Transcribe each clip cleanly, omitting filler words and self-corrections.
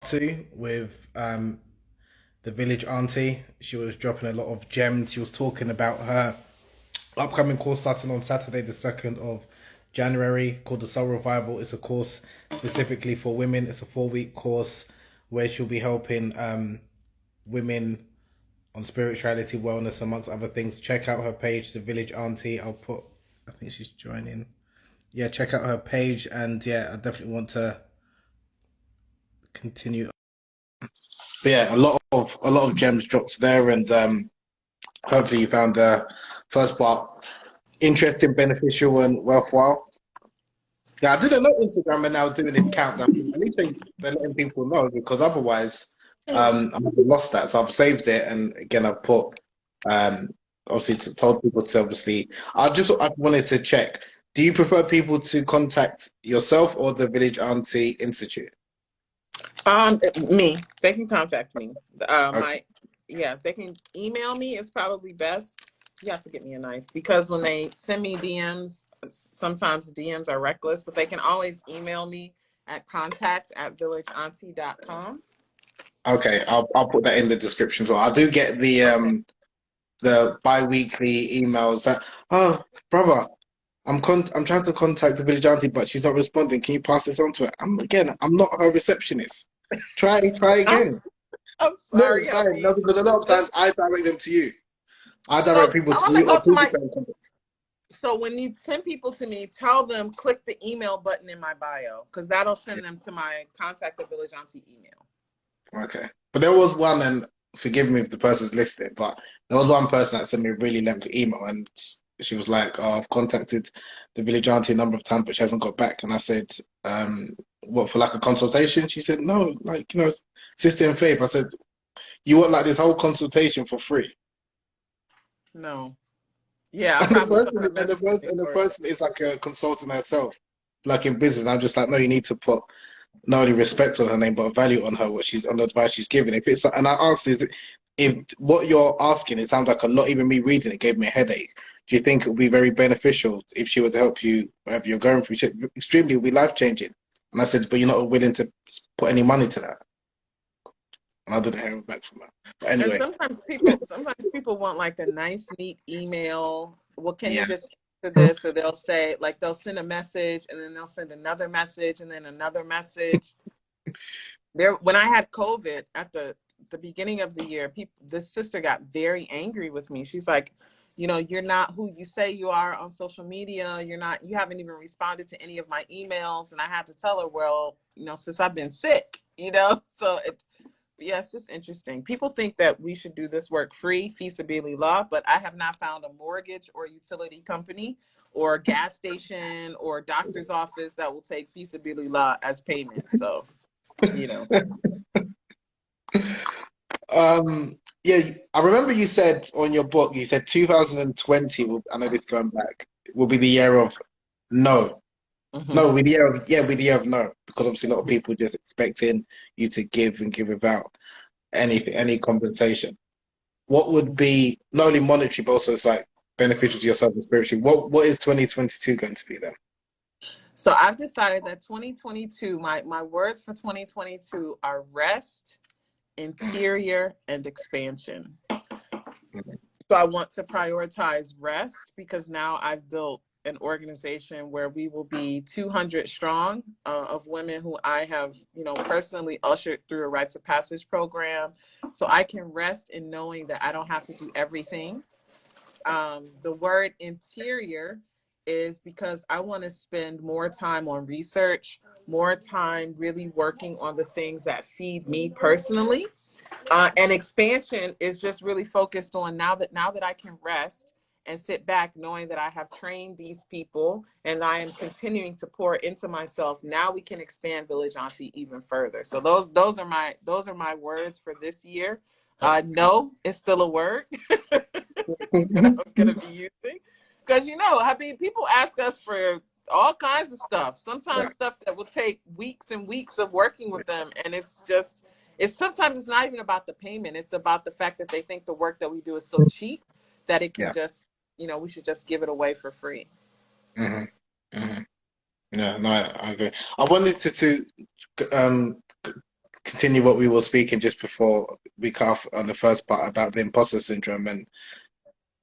Too with the Village Auntie. She was dropping a lot of gems. She was talking about her upcoming course starting on Saturday, the 2nd of January, called the Soul Revival. It's a course specifically for women. It's a 4-week course where she'll be helping women on spirituality, wellness, amongst other things. Check out her page, the Village Auntie. I think she's joining. Yeah, check out her page, and yeah, I definitely want to continue. But yeah, a lot of gems dropped there, and hopefully you found the first part interesting, beneficial, and worthwhile. Yeah, I didn't know Instagram are now doing a countdown. At least they're letting people know because otherwise, I would have lost that. So I've saved it, and again, I've put um, obviously told people to obviously. I wanted to check. Do you prefer people to contact yourself or the Village Auntie Institute? Me. They can contact me. Okay. Yeah, they can email me. It's probably best. You have to get me a knife because when they send me DMs, sometimes DMs are reckless, but they can always email me at contact@villageauntie.com. Okay, I'll put that in the description as well. I do get Okay. the bi-weekly emails that, oh, brother, I'm trying to contact the village auntie, but she's not responding. Can you pass this on to her? I'm not her receptionist. Try I'm, again. I'm No, sorry, it's fine. No, Happy. because a lot of times Just I direct them to you. I direct so people to tell them to you, or go to people my. can contact. So when you send people to me, tell them click the email button in my bio because that'll send them to my contact at Village Auntie email. Okay, but there was one, and forgive me if the person's listed, but there was one person that sent me a really lengthy email, and she was like, "Oh, I've contacted the village auntie a number of times, but she hasn't got back." And I said, "What, for like a consultation?" She said, "No, like sister in faith." I said, "You want like this whole consultation for free?" No. Yeah, I And the probably took person, her and the person, message and the for it. person is like a consultant herself, like in business. I'm just like, no, you need to put not only respect on her name, but a value on her, what she's on the advice she's giving. If it's and I asked is if what you're asking, it sounds like a lot. Even me reading it gave me a headache. Do you think it would be very beneficial if she were to help you whatever you're going through? She said, extremely, it would be life changing. And I said, but you're not willing to put any money to that. And I didn't hear back from her. But And anyway, sometimes people want like a nice, neat email. Well, can you yeah, just answer this? Or they'll say like they'll send a message and then they'll send another message and then another message. There, when I had COVID at the beginning of the year, this sister got very angry with me. She's like, you're not who you say you are on social media. You haven't even responded to any of my emails. And I had to tell her, well, since I've been sick, so yeah, it's just interesting. People think that we should do this work free, fee law, but I have not found a mortgage or utility company or gas station or doctor's office that will take fee law as payment. So, you know. yeah. I remember you said on your book, you said 2020. I know this going back will be the year of no. Mhm. No, with the year of yeah, with the year of no, because obviously a lot of people just expecting you to give and give without any compensation. What would be not only monetary, but also it's like beneficial to yourself and spiritually. What is 2022 going to be then? So I've decided that 2022, my words for 2022 are rest, interior, and expansion. So I want to prioritize rest because now I've built an organization where we will be 200 strong of women who I have, personally ushered through a rites of passage program. So I can rest in knowing that I don't have to do everything. The word interior is because I want to spend more time on research, more time really working on the things that feed me personally. And expansion is just really focused on now that I can rest and sit back knowing that I have trained these people and I am continuing to pour into myself. Now we can expand Village Auntie even further. So those are my words for this year. No is still a word that I'm gonna be using. Because I mean people ask us for all kinds of stuff. Yeah, Sometimes stuff that will take weeks and weeks of working with them. And it's sometimes it's not even about the payment. It's about the fact that they think the work that we do is so cheap that it can yeah. just, we should just give it away for free. hmm hmm Yeah, no, I agree. I wanted to um continue what we were speaking just before we cut off on the first part about the imposter syndrome, and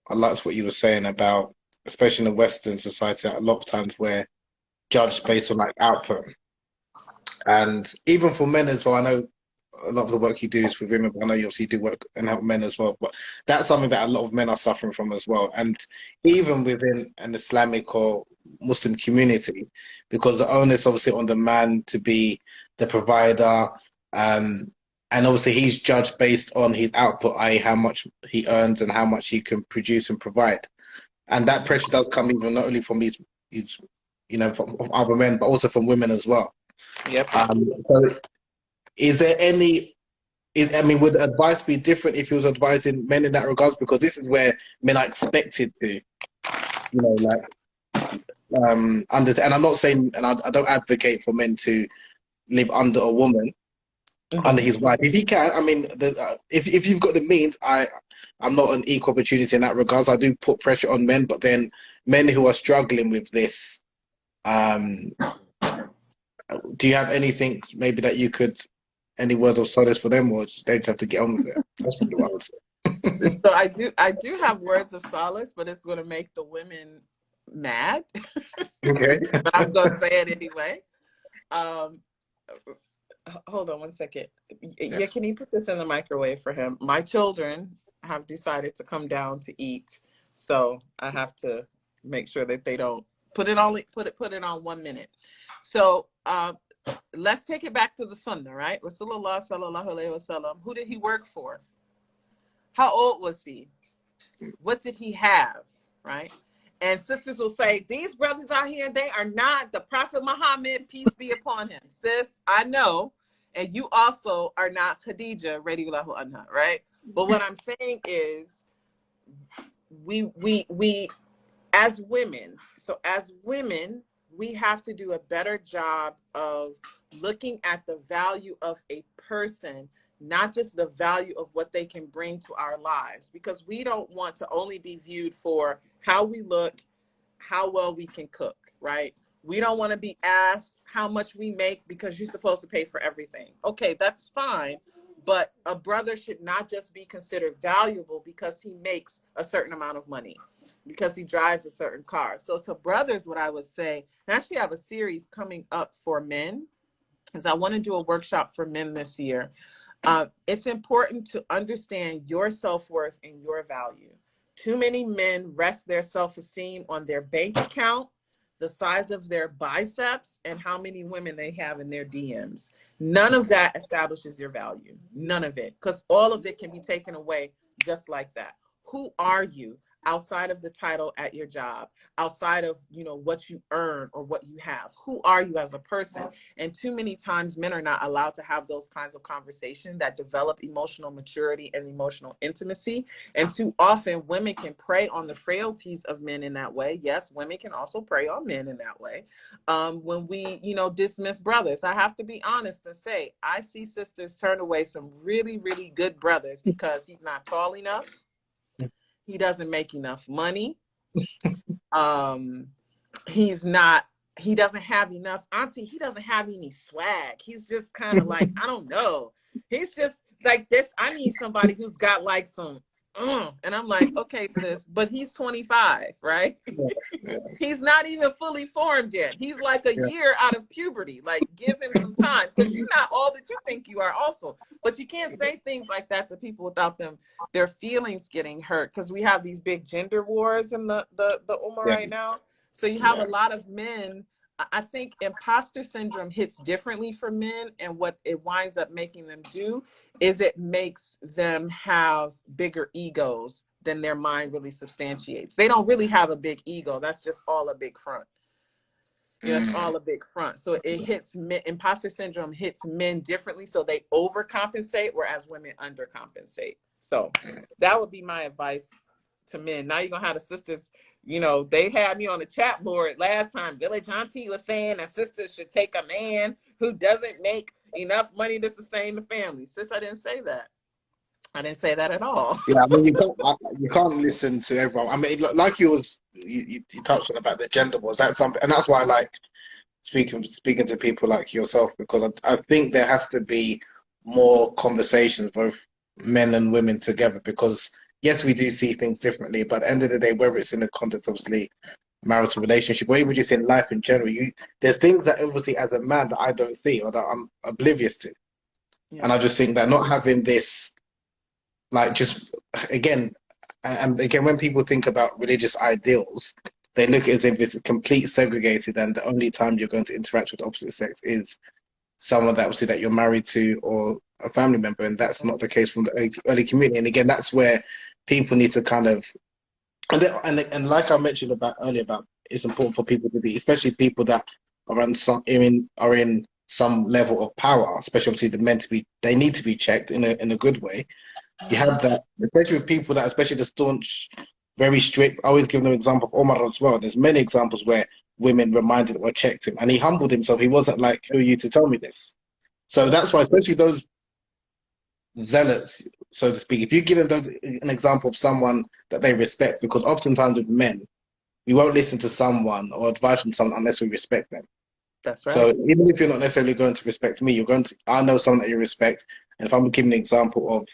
I liked what you were saying about, especially in the Western society, a lot of times we're judged based on like output, and even for men as well. I know a lot of the work you do is for women, but I know you obviously do work and help men as well. But that's something that a lot of men are suffering from as well, and even within an Islamic or Muslim community, because the onus obviously on the man to be the provider, and obviously he's judged based on his output, i.e., how much he earns and how much he can produce and provide. And that pressure does come even not only from his from other men, but also from women as well. Yep. So is there any? I mean, would advice be different if he was advising men in that regards? Because this is where men are expected to, like under. And I'm not saying, and I don't advocate for men to live under a woman, under his wife. If he can, I mean, if you've got the means, I'm not an equal opportunity in that regards. I do put pressure on men, but then men who are struggling with this, do you have anything maybe that you could, any words of solace for them, or they just have to get on with it? That's probably what I would say. So I do have words of solace, but it's going to make the women mad. Okay. But I'm going to say it anyway. Hold on one second. Yeah, can you put this in the microwave for him? My children have decided to come down to eat, so I have to make sure that they don't put it on 1 minute. So let's take it back to the Sunnah, right? Rasulullah sallallahu alaihi wasallam. Who did he work for? How old was he? What did he have? Right? And sisters will say, these brothers out here, they are not the Prophet Muhammad, peace be upon him. Sis, I know. And you also are not Khadija, radiallahu anha, right? But what I'm saying is, we as women, we have to do a better job of looking at the value of a person, not just the value of what they can bring to our lives, because we don't want to only be viewed for how we look, how well we can cook, right? We don't want to be asked how much we make because you're supposed to pay for everything. Okay, that's fine. But a brother should not just be considered valuable because he makes a certain amount of money, because he drives a certain car. So to brothers, what I would say, and actually I have a series coming up for men, is I want to do a workshop for men this year. It's important to understand your self-worth and your value. Too many men rest their self-esteem on their bank account, the size of their biceps, and how many women they have in their DMs. None of that establishes your value. None of it. Because all of it can be taken away just like that. Who are you outside of the title at your job, outside of, what you earn or what you have? Who are you as a person? And too many times men are not allowed to have those kinds of conversations that develop emotional maturity and emotional intimacy. And too often women can prey on the frailties of men in that way. Yes, women can also prey on men in that way. When we, dismiss brothers, I have to be honest and say, I see sisters turn away some really, really good brothers because he's not tall enough. He doesn't make enough money. He doesn't have enough, auntie, he doesn't have any swag. He's just kind of like, I don't know. He's just like this. I need somebody who's got like some, and I'm like, okay, sis, but he's 25, right? Yeah. He's not even fully formed yet. He's like a year out of puberty. Like, give him some time, because you're not all that you think you are also. But you can't say things like that to people without their feelings getting hurt, because we have these big gender wars in the Ummah right now. So you have a lot of men. I think imposter syndrome hits differently for men, and what it winds up making them do is it makes them have bigger egos than their mind really substantiates. They don't really have a big ego. That's just all a big front. It's all a big front. So it hits men, imposter syndrome hits men differently, so they overcompensate, whereas women undercompensate. So that would be my advice to men. Now you're gonna have the sisters, they had me on the chat board last time. Village Auntie was saying that sisters should take a man who doesn't make enough money to sustain the family. Sis, I didn't say that. I didn't say that at all. Yeah, I mean, you can't listen to everyone. I mean, like you touched on about the gender wars. That's something, and that's why I like speaking to people like yourself, because I think there has to be more conversations, both men and women together, because yes, we do see things differently, but at the end of the day, whether it's in the context, obviously, marital relationship, or even just in life in general, there's things that obviously as a man that I don't see or that I'm oblivious to. Yeah. And I just think that not having this, like, just again, and again, when people think about religious ideals, they look as if it's complete segregated, and the only time you're going to interact with the opposite sex is someone that obviously that you're married to or a family member, and that's not the case from the early community. And again, that's where people need to kind of and like I mentioned about earlier about it's important for people to be, especially people that are in some level of power, especially obviously the men to be they need to be checked in a good way. You have that, especially with people that, especially the staunch, very strict. I always give them an example of Omar as well. There's many examples where women reminded or checked him, and he humbled himself. He wasn't like, "Who are you to tell me this?" So that's why, especially those zealots, so to speak, if you give them an example of someone that they respect, because oftentimes with men, we won't listen to someone or advice from someone unless we respect them. That's So right. even if you're not necessarily going to respect me, you're going to. I know someone that you respect, and if I'm giving an example of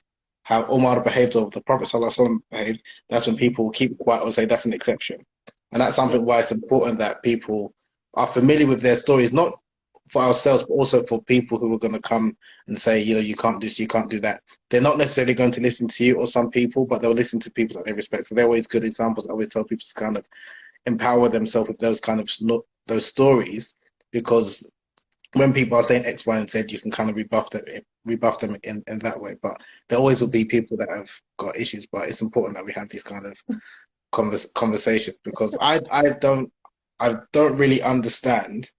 how Omar behaved or the Prophet ﷺ behaved, that's when people will keep quiet or say that's an exception, and that's Yeah. something why it's important that people are familiar with their stories, not for ourselves, but also for people who are going to come and say, you know, you can't do this, you can't do that. They're not necessarily going to listen to you or some people, but they'll listen to people that they respect. So they're always good examples. I always tell people to kind of empower themselves with those kind of those stories, because when people are saying X, Y, and Z, you can kind of rebuff them in that way. But there always will be people that have got issues. But it's important that we have these kind of conversations, because I don't really understand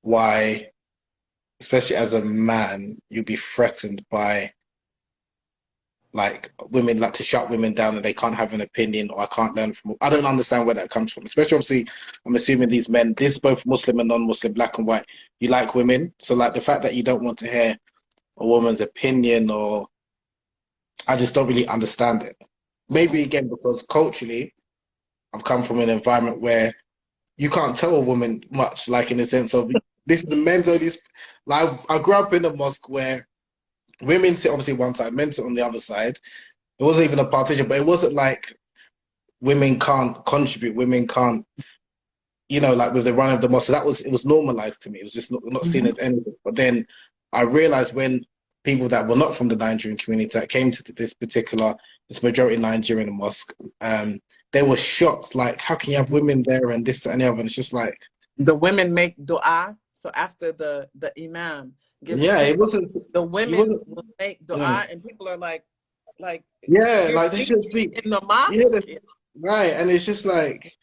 why, especially as a man, you'd be threatened by like women, like to shut women down and they can't have an opinion, or I can't learn from. I don't understand where that comes from. Especially obviously, I'm assuming these men, this is both Muslim and non-Muslim, black and white. You like women, so like the fact that you don't want to hear a woman's opinion, or I just don't really understand it. Maybe again because culturally, I've come from an environment where you can't tell a woman much, like in the sense of this is the men's only. Like I grew up in a mosque where women sit obviously one side, men sit on the other side. It wasn't even a partition, but it wasn't like women can't contribute, women can't, you know, like with the running of the mosque. So that was it was normalized to me. It was just not seen Mhm. as anything. But then I realized when people that were not from the Nigerian community that came to this majority Nigerian mosque, they were shocked. Like, how can you have women there and this and the other? And it's just like, The women make dua. So after the imam gives the yeah, it khutbah, wasn't. the It women wasn't. will make Mm. dua, and people are like Yeah, you're like they should speaking speak. in the Yeah, mosque. right. And it's just like,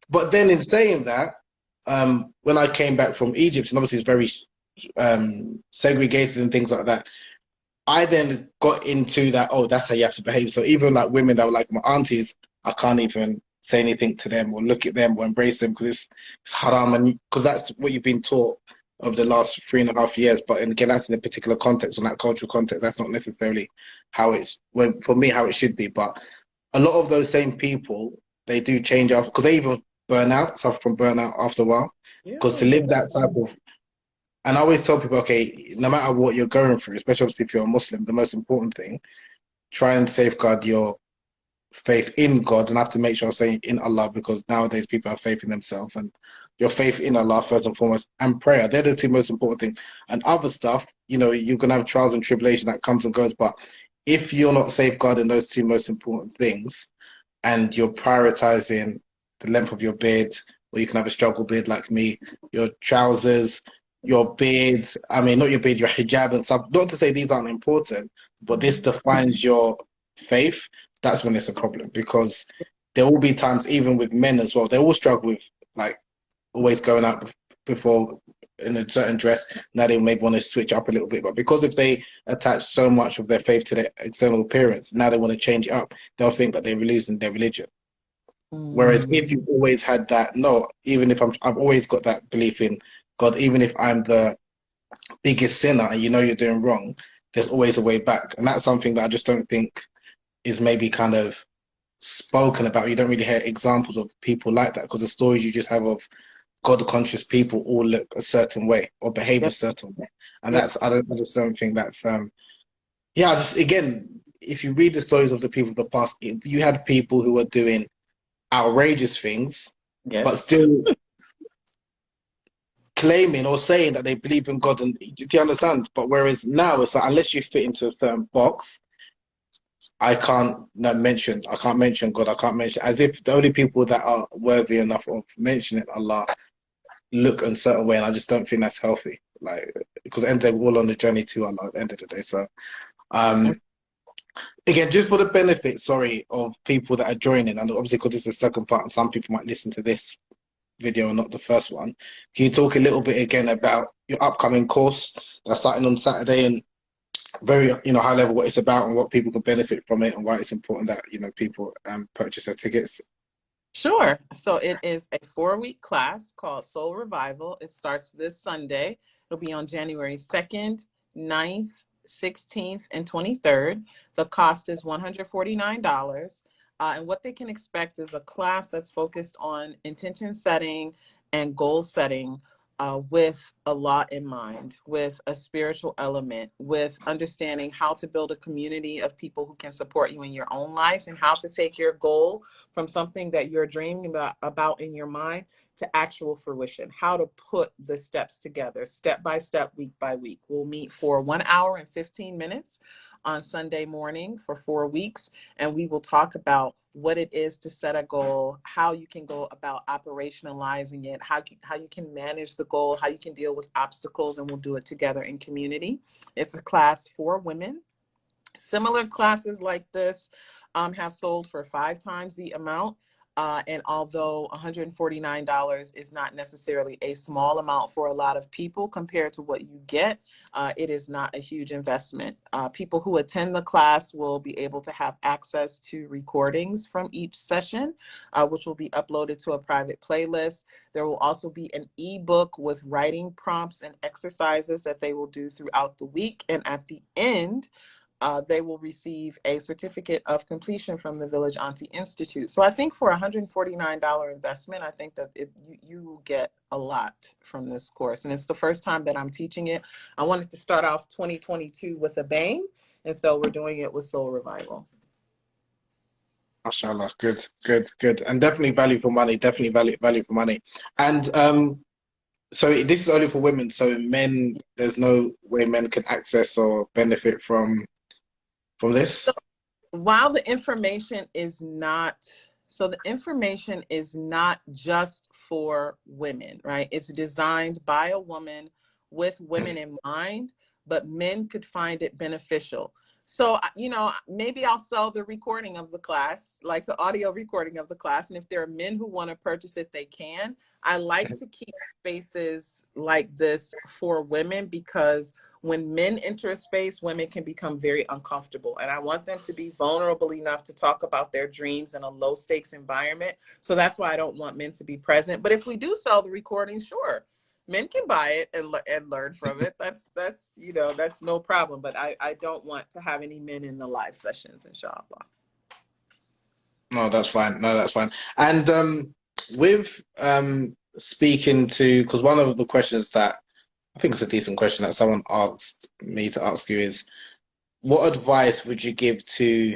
but then in saying that, when I came back from Egypt, and obviously it's very segregated and things like that, I then got into that, oh, that's how you have to behave. So even like women that were like my aunties, I can't even say anything to them or look at them or embrace them because it's haram, and because that's what you've been taught over the last 3.5 years. But and again, that's in a particular context, in that cultural context. That's not necessarily how it's, when for me, how it should be. But a lot of those same people, they do change after, because they even suffer from burnout after a while. Because to Yeah. live that type of, and I always tell people, okay, no matter what you're going through, especially obviously if you're a Muslim, the most important thing, try and safeguard your faith in God, and I have to make sure I say in Allah, because nowadays people have faith in themselves, and your faith in Allah first and foremost, and prayer. They're the two most important things. And other stuff, you know, you're gonna have trials and tribulation that comes and goes, but if you're not safeguarding those two most important things, and you're prioritizing the length of your beard, or you can have a struggle beard like me, your trousers, your beards, I mean, not your beard, your hijab and stuff. Not to say these aren't important, but this defines your faith. That's when it's a problem, because there will be times, even with men as well, they all struggle with like always going out before in a certain dress. Now they maybe want to switch up a little bit, but because if they attach so much of their faith to their external appearance, now they want to change it up. They'll think that they're losing their religion. Whereas Mm. if you've always had that, no, even if I've always got that belief in God, even if I'm the biggest sinner and you know you're doing wrong, there's always a way back. And that's something that I just don't think is maybe kind of spoken about. You don't really hear examples of people like that, because the stories you just have of God conscious people all look a certain way or behave a Yep. certain way, and Yep. that's I just don't think that's yeah. Just again, if you read the stories of the people of the past, you had people who were doing outrageous things, but Yes. still claiming or saying that they believe in God, and do you understand? But whereas now it's like unless you fit into a certain box, I can't mention God, I can't mention, as if the only people that are worthy enough of mentioning Allah look a certain way, and I just don't think that's healthy. Like because at the end of the day, we're all on the journey to Allah at the end of the day. So um again, just for the benefit, sorry, of people that are joining, and obviously because it's the second part, and some people might listen to this video and not the first one. Can you talk a little bit again about your upcoming course that's starting on Saturday and very, high level what it's about and what people can benefit from it and why it's important that, people purchase their tickets? Sure. So it is a 4-week class called Soul Revival. It starts this Sunday. It'll be on January 2nd, 9th, 16th, and 23rd. The cost is $149. And what they can expect is a class that's focused on intention setting and goal setting, with a lot in mind, with a spiritual element, with understanding how to build a community of people who can support you in your own life, and how to take your goal from something that you're dreaming about in your mind to actual fruition, how to put the steps together, step by step, week by week. We'll meet for 1 hour and 15 minutes on Sunday morning for 4 weeks, and we will talk about what it is to set a goal, how you can go about operationalizing it, how you can manage the goal, how you can deal with obstacles, and we'll do it together in community. It's a class for women. Similar classes like this have sold for 5 times the amount. And although $149 is not necessarily a small amount for a lot of people compared to what you get, it is not a huge investment. People who attend the class will be able to have access to recordings from each session, which will be uploaded to a private playlist. There will also be an ebook with writing prompts and exercises that they will do throughout the week. And at the end, they will receive a certificate of completion from the Village Auntie Institute. So I think for $149 investment, I think that you will get a lot from this course. And it's the first time that I'm teaching it. I wanted to start off 2022 with a bang. And so we're doing it with Soul Revival. Mashallah, good, good, good. And definitely value for money, definitely value for money. And so this is only for women, so men, there's no way men can access or benefit from this? While the information is not, so the information is not just for women, right? It's designed by a woman with women in mind, but men could find it beneficial. So, maybe I'll sell the recording of the class, like the audio recording of the class. And if there are men who want to purchase it, they can. I like to keep spaces like this for women because when men enter a space, women can become very uncomfortable. And I want them to be vulnerable enough to talk about their dreams in a low stakes environment. So that's why I don't want men to be present. But if we do sell the recording, sure, men can buy it and learn from it. That's no problem. But I don't want to have any men in the live sessions, inshallah. No, that's fine. No, that's fine. And with speaking to, because one of the questions that I think it's a decent question that someone asked me to ask you is, what advice would you give to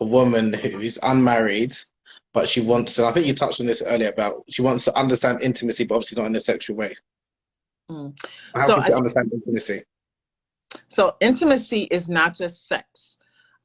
a woman who's unmarried, but she wants to, I think you touched on this earlier about she wants to understand intimacy, but obviously not in a sexual way. Mm. How can she understand intimacy? So intimacy is not just sex.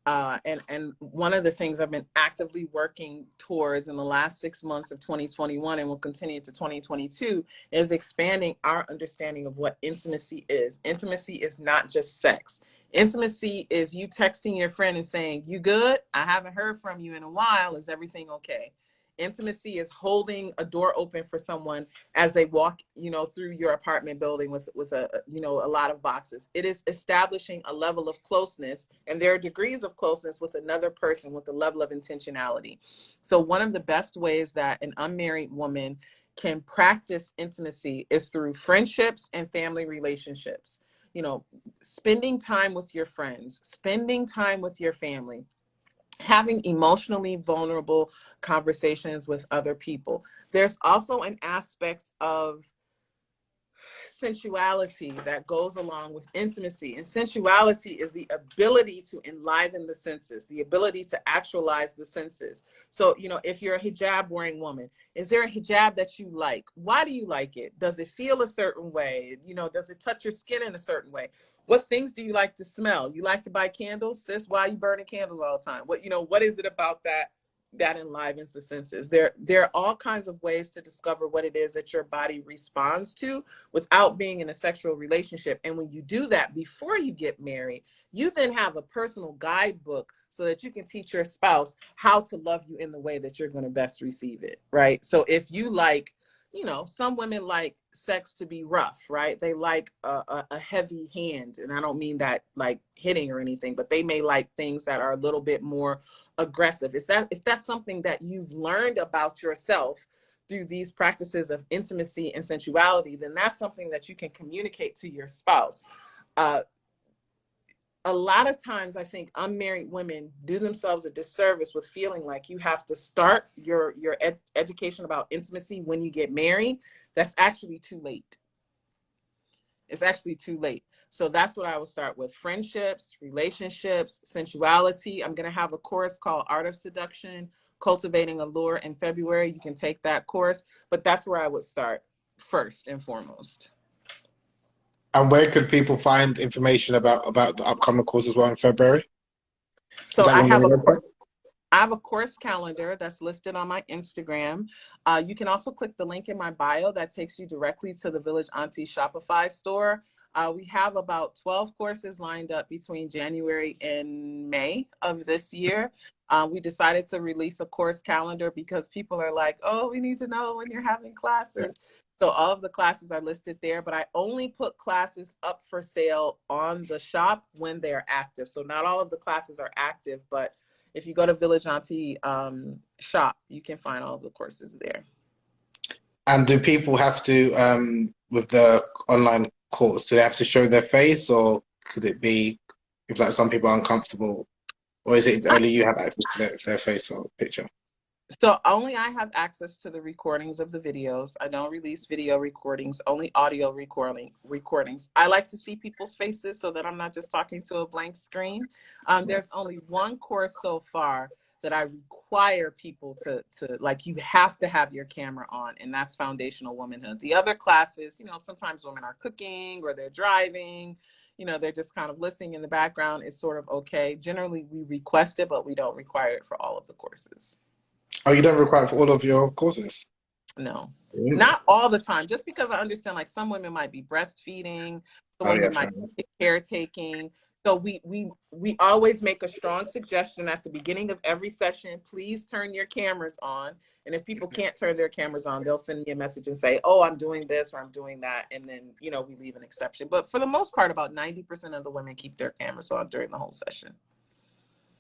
And one of the things I've been actively working towards in the last 6 months of 2021 and will continue to 2022 is expanding our understanding of what intimacy is. Intimacy is not just sex. Intimacy is you texting your friend and saying, "You good? I haven't heard from you in a while. Is everything okay?" Intimacy is holding a door open for someone as they walk, through your apartment building with a lot of boxes. It is establishing a level of closeness, and there are degrees of closeness with another person with a level of intentionality. So one of the best ways that an unmarried woman can practice intimacy is through friendships and family relationships. Spending time with your friends, spending time with your family. having emotionally vulnerable conversations with other people. There's also an aspect of sensuality that goes along with intimacy. And sensuality is the ability to enliven the senses, the ability to actualize the senses. So, you know, if you're a hijab wearing woman, is there a hijab that you like? Why do you like it? Does it feel a certain way? You know, does it touch your skin in a certain way? What things do you like to smell? You like to buy candles? Sis, why are you burning candles all the time? What, you know, what is it about that enlivens the senses? There are all kinds of ways to discover what it is that your body responds to without being in a sexual relationship. And when you do that before you get married, you then have a personal guidebook so that you can teach your spouse how to love you in the way that you're going to best receive it, right? So if you like, you know, some women like sex to be rough, right? They like a heavy hand. And I don't mean that like hitting or anything, but they may like things that are a little bit more aggressive. If that's something that you've learned about yourself through these practices of intimacy and sensuality, then that's something that you can communicate to your spouse. A lot of times I think unmarried women do themselves a disservice with feeling like you have to start your education about intimacy when you get married. That's actually too late. It's actually too late. So that's what I would start with: friendships, relationships, sensuality. I'm going to have a course called Art of Seduction, Cultivating Allure in February. You can take that course, but that's where I would start first and foremost. And where could people find information about the upcoming course as well in February? So I have a course calendar that's listed on my Instagram. You can also click the link in my bio that takes you directly to the Village Auntie Shopify store. We have about 12 courses lined up between January and May of this year. We decided to release a course calendar because people are like, oh, we need to know when you're having classes. So all of the classes are listed there, but I only put classes up for sale on the shop when they're active. So not all of the classes are active, but if you go to Village Auntie shop, you can find all of the courses there. And do people have to, with the online course, do they have to show their face, or could it be if like some people are uncomfortable, or is it only you have access to their face or picture? So only I have access to the recordings of the videos. I don't release video recordings, only audio recordings. I like to see people's faces so that I'm not just talking to a blank screen. There's only one course so far that I require people to like, you have to have your camera on, and that's Foundational Womanhood. The other classes, you know, sometimes women are cooking or they're driving, you know, they're just kind of listening in the background. It's sort of okay. Generally, we request it, but we don't require it for all of the courses. Oh, you don't require it for all of your courses? No, Really? not all the time. Just because I understand, like, some women might be breastfeeding, some women might be caretaking. So we always make a strong suggestion at the beginning of every session: please turn your cameras on. And if people can't turn their cameras on, they'll send me a message and say, oh, I'm doing this or I'm doing that. And then, you know, we leave an exception. But for the most part, about 90% of the women keep their cameras on during the whole session.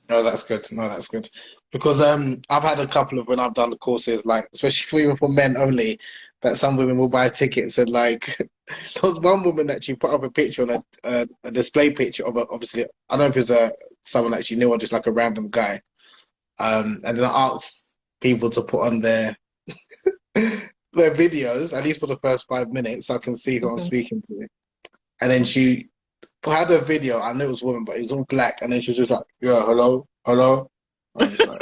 No, that's good. No, that's good. Because I've had a couple of, when I've done the courses, like especially even for men only, that some women will buy tickets, and like there was one woman that she put up a picture on a display picture of obviously, I don't know if it's someone that she knew or just like a random guy. And then I asked people to put on their their videos, at least for the first 5 minutes, so I can see who I'm speaking to. And then she had a video. I knew it was a woman, but it was all black. And then she was just like, "Yeah, hello, hello." I was like,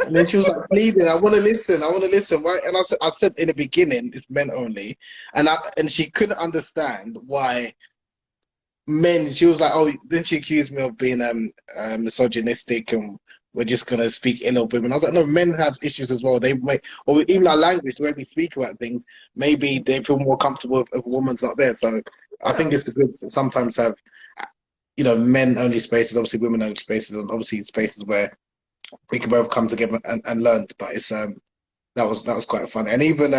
and then she was like pleading, "I want to listen. I want to listen." Why? And I said in the beginning, it's men only, and she couldn't understand why men. She was like, "Oh," then she accused me of being misogynistic, and we're just gonna speak ill of women. I was like, "No, men have issues as well. They may, or even our language, the way we speak about things, maybe they feel more comfortable if a woman's not there." So I think it's good to sometimes have, you know, men only spaces, obviously women only spaces, and obviously spaces where we can both come together and learn. But it's that was quite fun. And even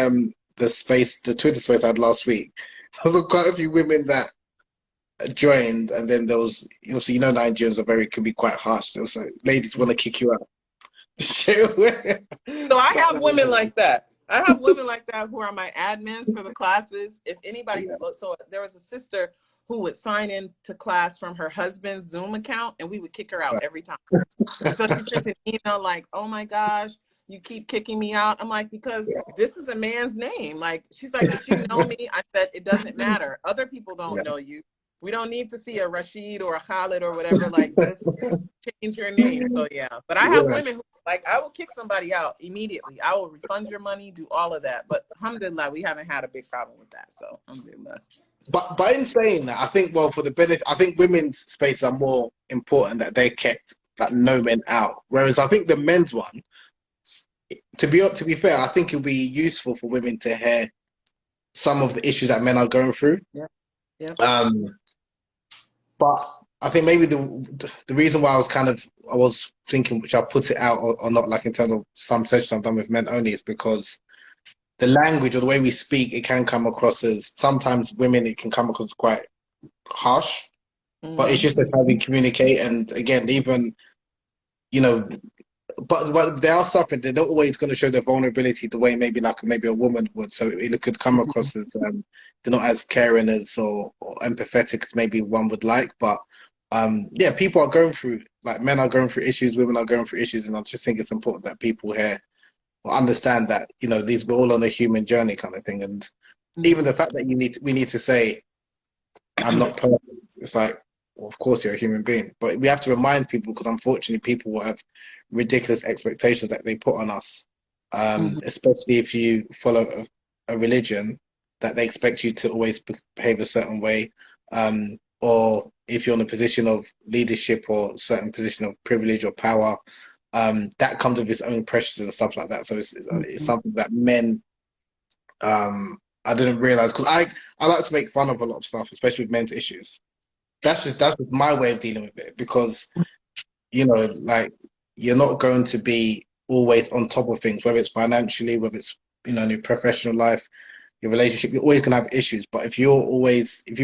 the Twitter space I had last week, there was quite a few women that joined, and then there was, you know, Nigerians can be quite harsh. There was like, ladies want to kick you out. So I have women like that. I have women like that who are my admins for the classes. If anybody's, so there was a sister who would sign in to class from her husband's Zoom account, and we would kick her out every time. And so she sent an email like, oh my gosh, you keep kicking me out. I'm like, because this is a man's name. Like, she's like, but you know me. I said, it doesn't matter. Other people don't know you. We don't need to see a Rashid or a Khalid or whatever. Like, just change your name. So yeah, but I have women who, like, I will kick somebody out immediately. I will refund your money, do all of that. But alhamdulillah, we haven't had a big problem with that. So alhamdulillah. But in saying that, I think, well, for the benefit, I think women's spaces are more important that they're kept, like, no men out. Whereas I think the men's one, to be fair, I think it'll be useful for women to hear some of the issues that men are going through. Yeah. But I think maybe the reason why I was thinking, which I'll put it out or not, like in terms of some sessions I've done with men only, is because the language or the way we speak, it can come across as, sometimes women, it can come across quite harsh. But it's just as how we communicate. And again, even, you know, but they are suffering. They're not always going to show their vulnerability the way maybe a woman would. So it could come across as they're not as caring as or empathetic as maybe one would like. But yeah, people are going through, like, men are going through issues, women are going through issues, and I just think it's important that people here will understand that, you know, we're all on a human journey kind of thing. And even the fact that we need to say, I'm not perfect. It's like, well, of course you're a human being, but we have to remind people, because unfortunately people will have ridiculous expectations that they put on us, especially if you follow a religion that they expect you to always behave a certain way, or if you're in a position of leadership or certain position of privilege or power, that comes with its own pressures and stuff like that. So it's something that men, I didn't realize, because I like to make fun of a lot of stuff, especially with men's issues. That's just my way of dealing with it, because, you know, like, you're not going to be always on top of things, whether it's financially, whether it's, you know, in your professional life, your relationship. You're always gonna have issues. But if you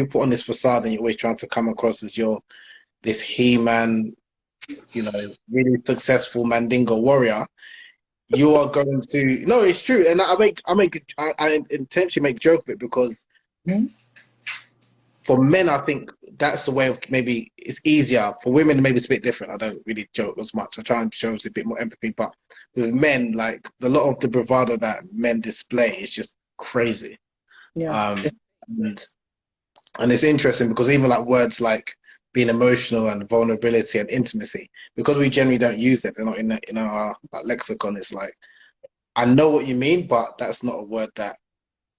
put on this facade and you're always trying to come across as this he-man, you know, really successful Mandingo warrior, you are going to, no, it's true. And I intentionally make joke of it, because for men, I think that's the way of, maybe it's easier. For women, maybe it's a bit different. I don't really joke as much. I try and show us a bit more empathy. But with men, like, a lot of the bravado that men display is just crazy. Yeah. And it's interesting, because even like words like being emotional and vulnerability and intimacy, because we generally don't use it, they're not in our like, lexicon. It's like, I know what you mean, but that's not a word that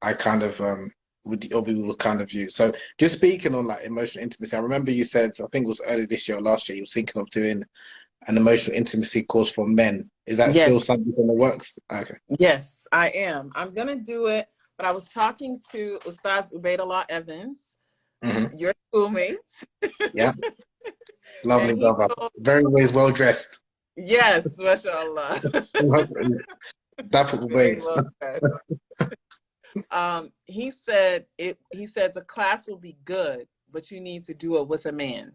I kind of we would kind of use. So just speaking on like emotional intimacy, I remember you said, I think it was early this year or last year, you were thinking of doing an emotional intimacy course for men. Is that still something in the works? Okay. Yes, I am. I'm gonna do it. But I was talking to Ustaz Ubaidullah Evans, your schoolmates. Yeah. Lovely brother. Very always well dressed. Yes, mashallah. Definitely ways. He said the class will be good, but you need to do it with a man,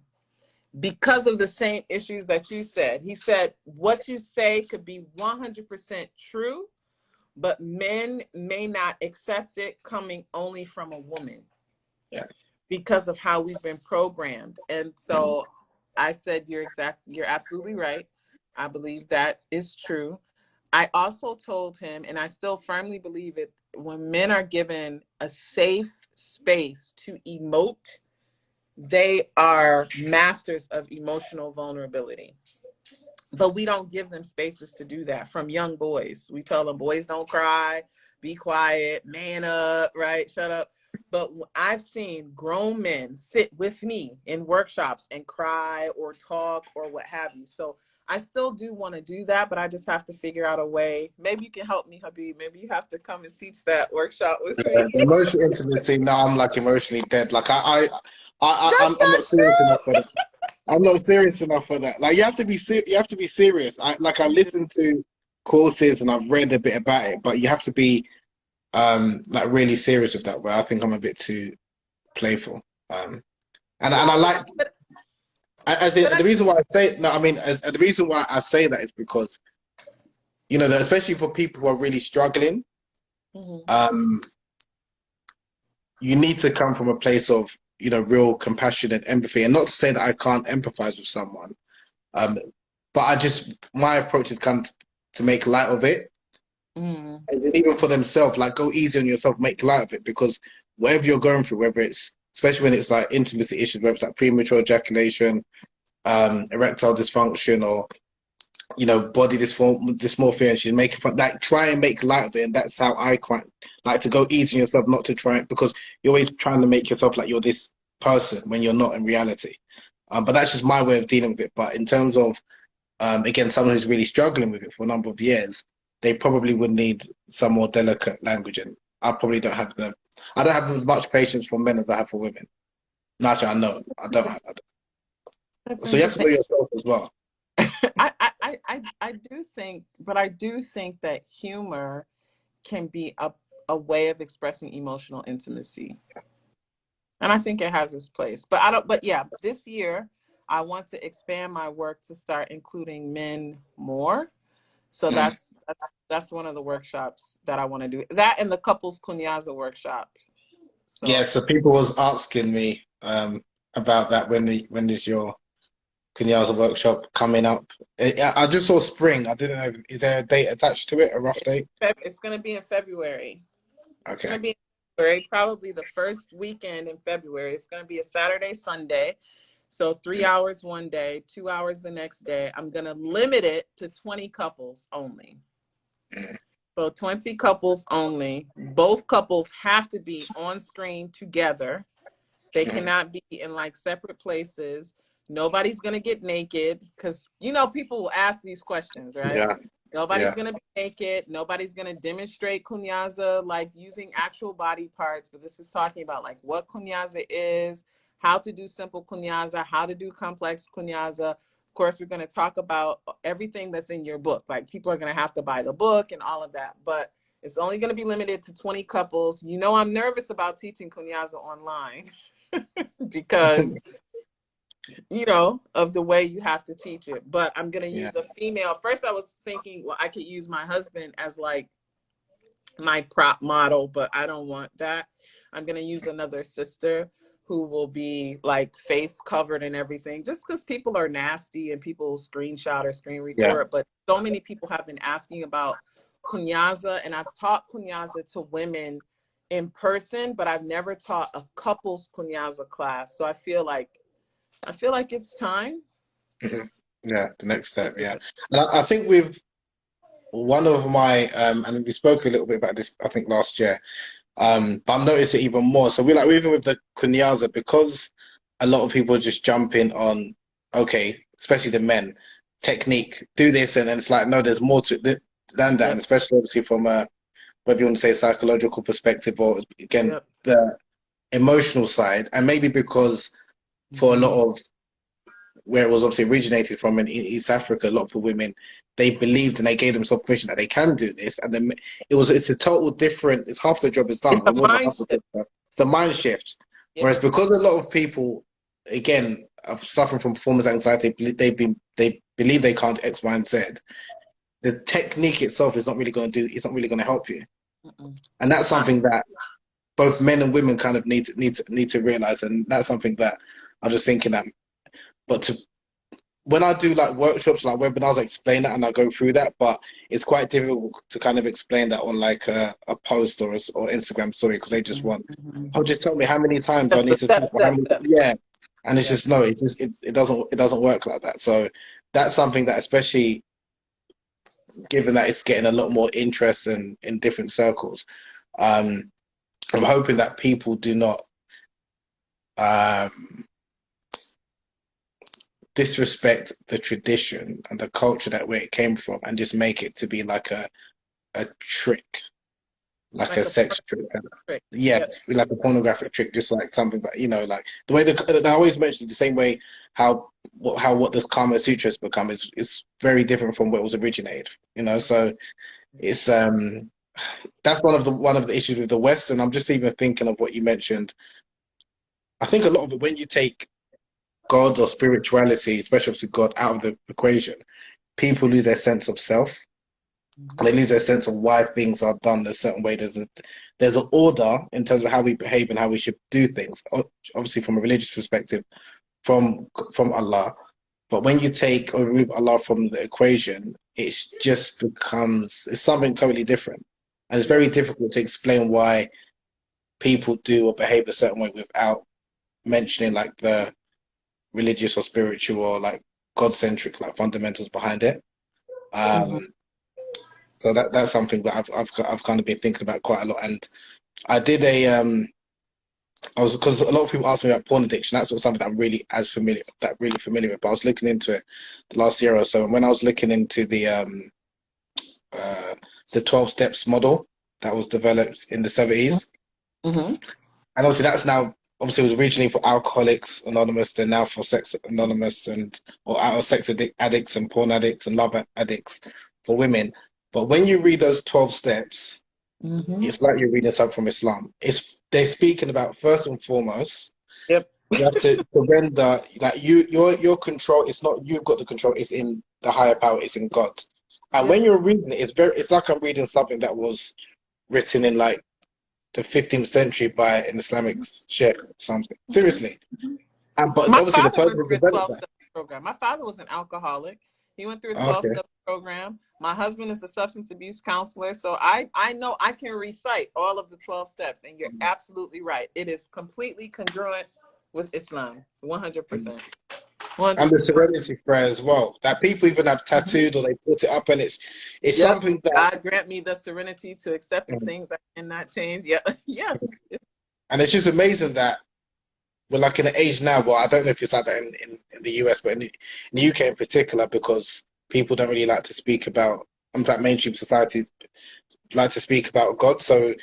because of the same issues that you said. He said what you say could be 100% true, but men may not accept it coming only from a woman. Yeah. Because of how we've been programmed. And so I said, you're absolutely right. I believe that is true. I also told him, and I still firmly believe it, when men are given a safe space to emote, they are masters of emotional vulnerability. But we don't give them spaces to do that from young boys. We tell them, boys don't cry, be quiet, man up, right? Shut up. But I've seen grown men sit with me in workshops and cry or talk or what have you. So I still do want to do that, but I just have to figure out a way. Maybe you can help me, Habib. Maybe you have to come and teach that workshop with me. Emotional intimacy. No, I'm like emotionally dead. Like I'm not serious enough for that. I'm not serious enough for that. Like you have to be serious. I listened to courses and I've read a bit about it, but you have to be like really serious with that. Where I think I'm a bit too playful. And I like. The reason why I say the reason why I say that is because, you know, that especially for people who are really struggling, you need to come from a place of real compassion and empathy. And not to say that I can't empathize with someone, but my approach is kind of to make light of it. Mm. As in, even for themselves, like go easy on yourself, make light of it, because whatever you're going through, whether it's, especially when it's like intimacy issues, whether it's like premature ejaculation, erectile dysfunction, or body dysmorphia, and she's making fun, like try and make light of it. And that's how I quite like to go easy on yourself, not to try it, because you're always trying to make yourself like you're this person when you're not in reality. But that's just my way of dealing with it. But in terms of again, someone who's really struggling with it for a number of years, they probably would need some more delicate language, and I probably don't have I don't have as much patience for men as I have for women. No, actually, I know I don't. That's So you have to know interesting. yourself as well. I do think, but I do think that humor can be a way of expressing emotional intimacy. And I think it has its place. But yeah, this year I want to expand my work to start including men more. So that's one of the workshops that I want to do. That and the couples Kunyaza workshop. So Yeah, so people was asking me about that. When is your Kunyaza workshop coming up? I just saw spring. I didn't know. Is there a date attached to it? A rough date? it's going to be in February. It's going Okay. to be in February, probably the first weekend in February. It's going to be a Saturday, Sunday. So 3 hours one day, 2 hours the next day. I'm going to limit it to 20 couples only. So 20 couples only. Both couples have to be on screen together. They cannot be in like separate places. Nobody's going to get naked because, people will ask these questions, right? Yeah. Nobody's Yeah. going to be naked. Nobody's going to demonstrate Kunyaza, like using actual body parts. But this is talking about like what Kunyaza is, how to do simple Kunyaza, how to do complex Kunyaza. Of course, we're going to talk about everything that's in your book. Like people are going to have to buy the book and all of that. But it's only going to be limited to 20 couples. I'm nervous about teaching Kunyaza online because of the way you have to teach it. But I'm going to use a female. First, I was thinking, well, I could use my husband as like my prop model, but I don't want that. I'm going to use another sister who will be like face covered and everything, just because people are nasty and people screenshot or screen record. But so many people have been asking about Kunyaza, and I've taught Kunyaza to women in person, but I've never taught a couples Kunyaza class. So I feel like it's time. Yeah, the next step. Yeah, and I think with one of my and we spoke a little bit about this, I think last year. But I've noticed it even more. So we're even with the Kunyaza, because a lot of people just jump in on, okay, especially the men, technique, do this, and then it's like, no, there's more to it than that, and especially obviously from whether you want to say psychological perspective or again the emotional side, and maybe because for a lot of where it was obviously originated from in East Africa, a lot of the women, they believed and they gave themselves permission that they can do this, and then it's a total different. It's half the job is done. It's a mind shift. It's a mind shift. Yeah. Whereas because a lot of people, again, are suffering from performance anxiety, they believe they can't X, Y, and Z. The technique itself is not really going to do. It's not really going to help you, and that's something that both men and women kind of need to realize, and that's something that I'm just thinking that. But when I do like workshops, like webinars, I explain that and I go through that, but it's quite difficult to kind of explain that on like a post or Instagram story, because they just want, oh, just tell me how many times I need to talk. Yeah, and it's just no, it doesn't work like that. So that's something that, especially given that it's getting a lot more interest in different circles, I'm hoping that people do not disrespect the tradition and the culture that where it came from, and just make it to be like a trick, like a sex trick. Yes, like a pornographic trick, just like something that like the way that I always mention, the same way how what the Kama Sutra has become is very different from where it was originated. So it's that's one of the issues with the West. And I'm just even thinking of what you mentioned. I think a lot of it, when you take God or spirituality, especially obviously God, out of the equation, people lose their sense of self. They lose their sense of why things are done a certain way. There's an order in terms of how we behave and how we should do things. Obviously, from a religious perspective, from Allah. But when you take or remove Allah from the equation, it's just it's something totally different, and it's very difficult to explain why people do or behave a certain way without mentioning like the religious or spiritual or like God-centric like fundamentals behind it. Mm-hmm. So that's something that I've kind of been thinking about quite a lot. And I did I was because a lot of people ask me about porn addiction. That's not something that I'm really familiar with. But I was looking into it the last year or so, and when I was looking into the 12 steps model that was developed in the 70s, Mm-hmm. and obviously that's now obviously it was originally for Alcoholics Anonymous, then now for Sex Anonymous or out of addicts and porn addicts and love addicts for women. But when you read those 12 steps, Mm-hmm. it's like you're reading something from Islam. They're speaking about first and foremost, Yep. you have to surrender. Like your control. It's not you've got the control. It's in the higher power. It's in God. And Yep. when you're reading it, it's like I'm reading something that was written in like the 15th century by an Islamic sheikh or something. Seriously. And but My obviously the father person went who through a developed 12 that. step program. My father was an alcoholic. He went through a Oh, 12 okay. step program. My husband is a substance abuse counselor. So I know I can recite all of the 12 steps. And you're absolutely right. It is completely congruent with Islam. 100%. And the 100%. serenity prayer as well. That people even have tattooed or they put it up, and it's Yep. something that. God grant me the serenity to accept the things I cannot change. Yeah. Yes. And it's just amazing that we're like in an age now. Well, I don't know if it's like that in the US, but in the UK in particular, because people don't really like to speak about, in fact, mainstream societies like to speak about God. So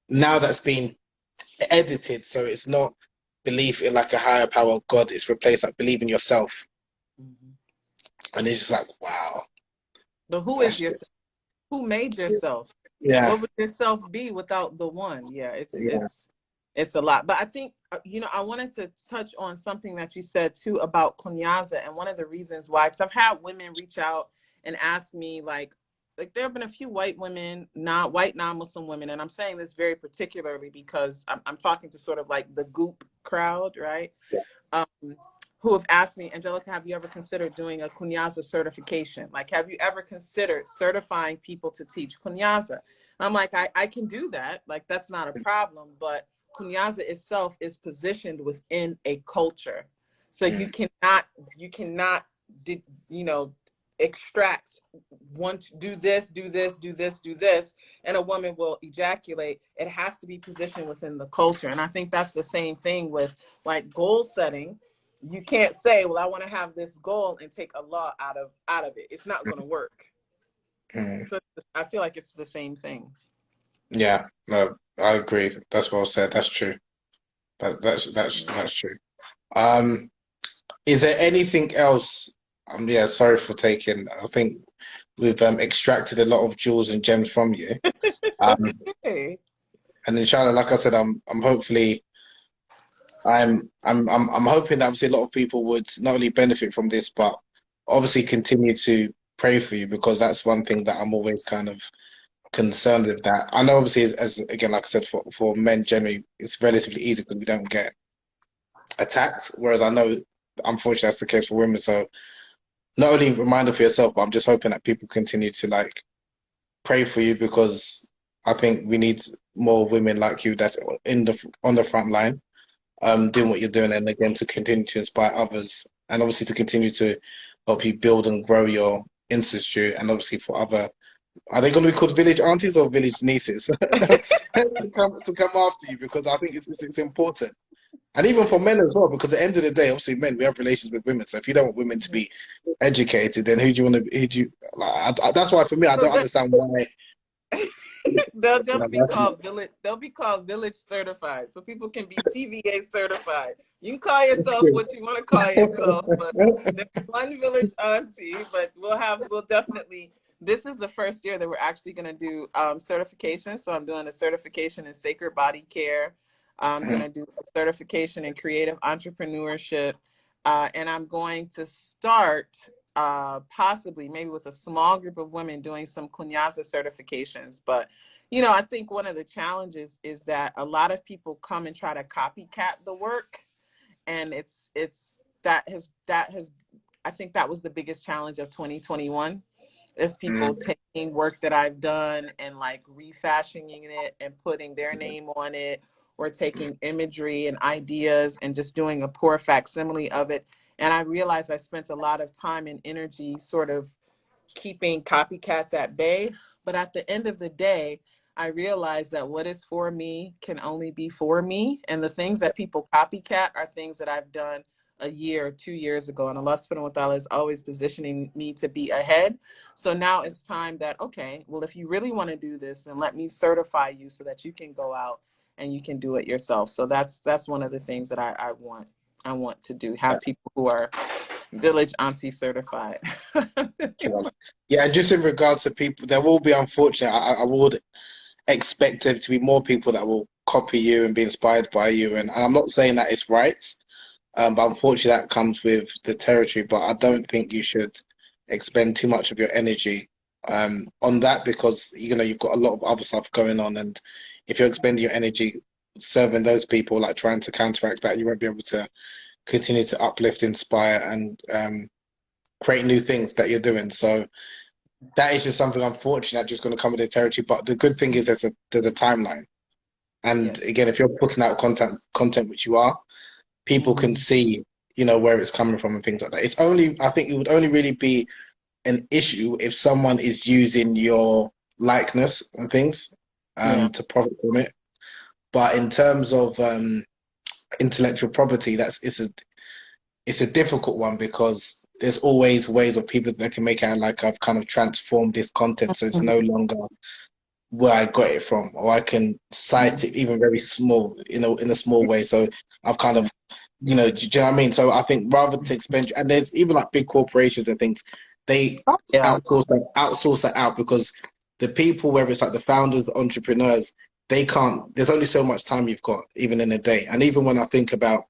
now that's been edited, so it's not belief in like a higher power of God. It's replaced like believe in yourself, Mhm. and it's just like wow, But who is that's yourself? just Who made yourself? yeah, What would yourself be without the one? Yeah, it's yeah, it's it's a lot. But I think I wanted to touch on something that you said too about Kunyaza, and one of the reasons why, because I've had women reach out and ask me like there have been a few white women, not white non-Muslim women, and I'm saying this very particularly because I'm talking to sort of like the goop crowd, right? yeah. Um, who have asked me, Angelica, have you ever considered doing a Kunyaza certification? Like, have you ever considered certifying people to teach Kunyaza? I'm like, I can do that. Like, that's not a problem. But Kunyaza itself is positioned within a culture. So Mm, you cannot, extract do this, do this, do this, do this, and a woman will ejaculate. It has to be positioned within the culture. And I think that's the same thing with like goal setting. You can't say, well, I want to have this goal and take a law out of it. It's not going to work. mm. So I feel like it's the same thing. Yeah, no, I agree. That's well said. That's true. That's true. Um, is there anything else? Yeah, sorry for taking. I think we've extracted a lot of jewels and gems from you. That's Um, okay. and inshallah, like I said, I'm hopefully I'm hoping that obviously a lot of people would not only benefit from this, but obviously continue to pray for you because that's one thing that I'm always kind of concerned with. That I know obviously as again, like I said, for men generally, it's relatively easy because we don't get attacked. Whereas I know, unfortunately, that's the case for women. So not only a reminder for yourself, but I'm just hoping that people continue to like pray for you because I think we need more women like you that's on the front line doing what you're doing, and again to continue to inspire others, and obviously to continue to help you build and grow your institute, and obviously for other. Are they going to be called village aunties or village nieces to come after you? Because I think it's important, and even for men as well. Because at the end of the day, obviously, men we have relations with women. So if you don't want women to be educated, then who do you want to? Who do you? Like, that's why for me, I So don't understand why. they'll You know, just be that's not, called village. They'll be called village certified, so people can be TVA certified. You can call yourself what you want to call yourself, but there's one village auntie. But we'll definitely. This is the first year that we're actually going to do certification. So I'm doing a certification in sacred body care. I'm going to do a certification in creative entrepreneurship, and I'm going to start possibly maybe with a small group of women doing some Kunyaza certifications. But, you know, I think one of the challenges is that a lot of people come and try to copycat the work. And that has, I think that was the biggest challenge of 2021 is people taking work that I've done and like refashioning it and putting their name on it, or taking imagery and ideas and just doing a poor facsimile of it. And I realized I spent a lot of time and energy sort of keeping copycats at bay. But at the end of the day, I realized that what is for me can only be for me. And the things that people copycat are things that I've done a year or 2 years ago. And Allah subhanahu wa ta'ala is always positioning me to be ahead. So now it's time that, okay, well, if you really want to do this, then let me certify you so that you can go out and you can do it yourself. So that's one of the things that I want to do, have people who are Village Auntie certified. Yeah, and just in regards to people, there will be, unfortunate, I would expect there to be more people that will copy you and be inspired by you. And I'm not saying that it's right, but unfortunately that comes with the territory. But I don't think you should expend too much of your energy on that, because you know you've got a lot of other stuff going on, and if you're expending your energy serving those people, like trying to counteract that, you won't be able to continue to uplift, inspire, and create new things that you're doing. So that is just something unfortunate just going to come with the territory. But the good thing is there's a timeline, and Yes. again, if you're putting out content which you are, people can see, you know, where it's coming from and things like that. It's only, I think it would only really be an issue if someone is using your likeness and things to profit from it. But in terms of intellectual property, it's a difficult one, because there's always ways of people that can make it like I've kind of transformed this content, so it's no longer where I got it from, or I can cite it even very small, you know, in a small way. So I've kind of, you know, do you know what I mean? So I think rather to expend, and there's even like big corporations and things, they outsource that out, because the people, whether it's like the founders, the entrepreneurs, they can't, there's only so much time you've got, even in a day. And even when I think about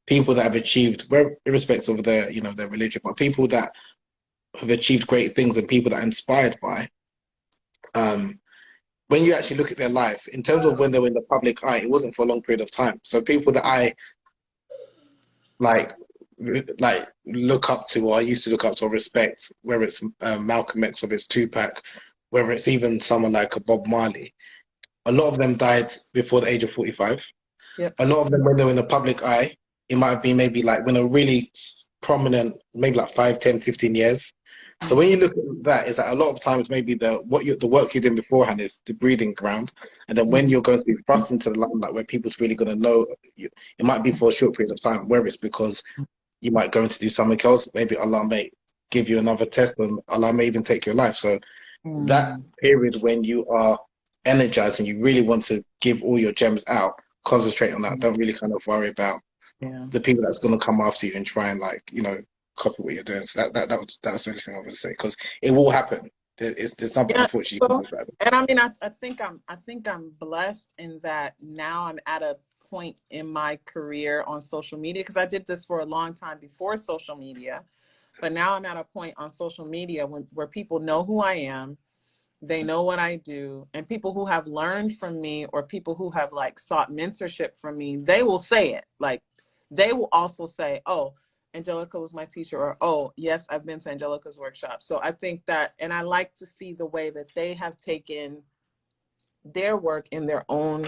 people that have achieved, well, irrespective of their, you know, their religion, but people that have achieved great things and people that are inspired by, when you actually look at their life, in terms of when they were in the public eye, it wasn't for a long period of time. So people that I like look up to, or I used to look up to or respect, whether it's Malcolm X, whether it's Tupac, whether it's even someone like a Bob Marley, a lot of them died before the age of 45. Yep. A lot of them, when they were in the public eye, it might have been maybe like when they're really prominent, maybe like 5, 10, 15 years. So when you look at that, is that a lot of times maybe the work you're doing beforehand is the breeding ground, and then when you're going to be thrust into the limelight where people's really going to know you, it might be for a short period of time, where it's because you might go in to do something else. Maybe Allah may give you another test, and Allah may even take your life. So that period when you are energized and you really want to give all your gems out, concentrate on that. Don't really kind of worry about the people that's going to come after you and try and, like, you know, copy what you're doing. So that's the only thing I would say, because it will happen. There's something unfortunately you can do about it. And I mean, I think I'm blessed in that now I'm at a point in my career on social media, because I did this for a long time before social media, but now I'm at a point on social media where people know who I am, they know what I do, and people who have learned from me, or people who have like sought mentorship from me, they will say it. Like, they will also say, oh, Angelica was my teacher, or, oh, yes, I've been to Angelica's workshop. So I think that, and I like to see the way that they have taken their work in their own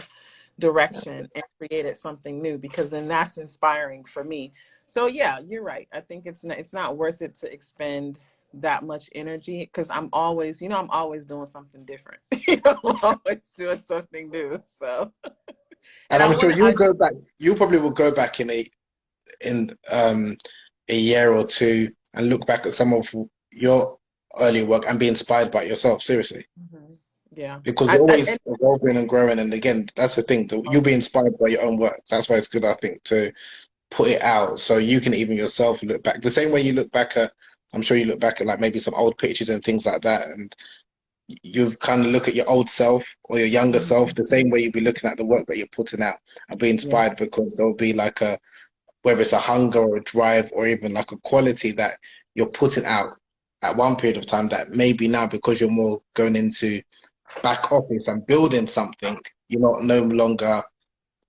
direction and created something new, because then that's inspiring for me. So yeah, you're right. I think it's not worth it to expend that much energy, because I'm always, you know, I'm always doing something different. You know, I'm always doing something new. So, and I'm sure you'll go back. You probably will go back in a year or two and look back at some of your early work and be inspired by it yourself. Seriously. Yeah, because we're always evolving and growing, and again, that's the thing. You'll be inspired by your own work. That's why it's good, I think, to put it out so you can even yourself look back the same way you look back at. I'm sure you look back at like maybe some old pictures and things like that, and you kind of look at your old self or your younger self the same way you'll be looking at the work that you're putting out and be inspired, because there'll be like a, whether it's a hunger or a drive or even like a quality that you're putting out at one period of time that maybe now, because you're more going into back office and building something, you're not no longer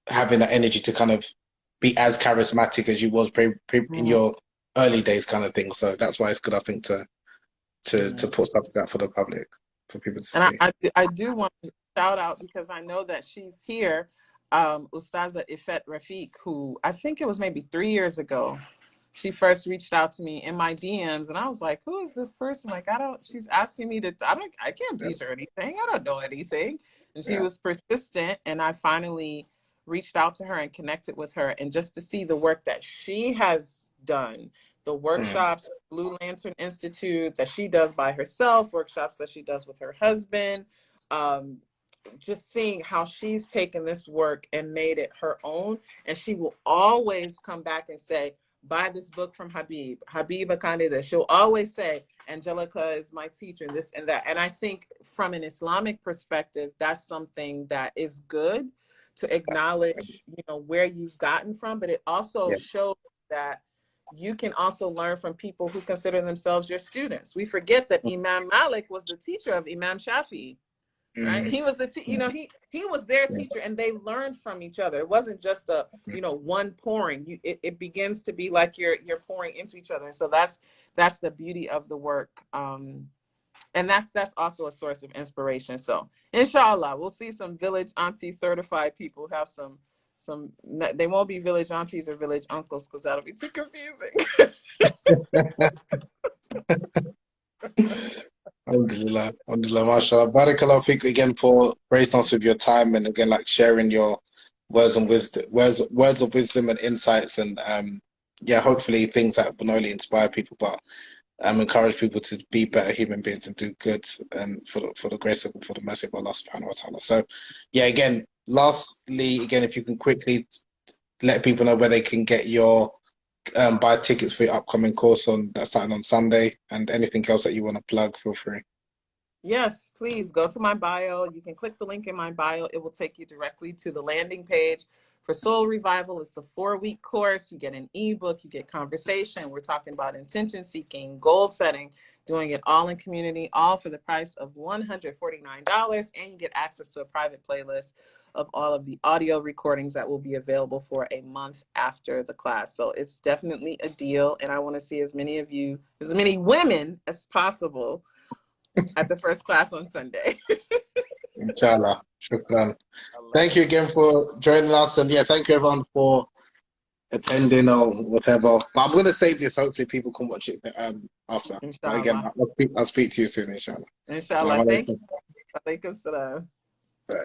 having that energy to kind of be as charismatic as you was in your early days kind of thing. So that's why it's good, I think, to put something out for the public, for people to see. I do want to shout out, because I know that she's here, Ustaza Ifet Rafiq, who I think it was maybe 3 years ago. She first reached out to me in my DMs, and I was like, who is this person? Like, she's asking me I can't teach her anything. I don't know anything. And she was persistent, and I finally reached out to her and connected with her, and just to see the work that she has done, the workshops, Blue Lantern Institute that she does by herself, workshops that she does with her husband, just seeing how she's taken this work and made it her own. And she will always come back and say, buy this book from Habib Akande. That she'll always say, Angelica is my teacher, and this and that. And I think from an Islamic perspective, that's something that is good to acknowledge, where you've gotten from, but it also shows that you can also learn from people who consider themselves your students. We forget that Imam Malik was the teacher of Imam Shafi'i. Right, he was he was their teacher, and they learned from each other. It wasn't just a one pouring. It begins to be like you're pouring into each other. And so that's the beauty of the work, and that's also a source of inspiration. So inshallah, we'll see some Village Auntie certified people have some. They won't be Village Aunties or Village Uncles, because that'll be too confusing. Alhamdulillah, mashallah. Barakallah fiqh again for gracing us with your time, and again, like, sharing your words of wisdom and insights, and hopefully things that will not only inspire people, but encourage people to be better human beings and do good, and for the grace of, for the mercy of Allah subhanahu wa ta'ala. So again, lastly, again, if you can quickly let people know where they can get your buy tickets for your upcoming course that's starting on Sunday, and anything else that you want to plug, feel free. Yes, please go to my bio. You can click the link in my bio. It will take you directly to the landing page for Soul Revival. It's a 4-week course. You get an ebook, you get conversation. We're talking about intention seeking, goal setting, doing it all in community, all for the price of $149. And you get access to a private playlist of all of the audio recordings that will be available for a month after the class. So it's definitely a deal. And I want to see as many women as possible at the first class on Sunday. Inshallah. Shukran. Thank you again for joining us. And thank you everyone for attending or whatever. But I'm going to save this. Hopefully people can watch it after. Inshallah. But again, I'll speak to you soon, inshallah. Inshallah. Thank you. Alaikum salam. Bye.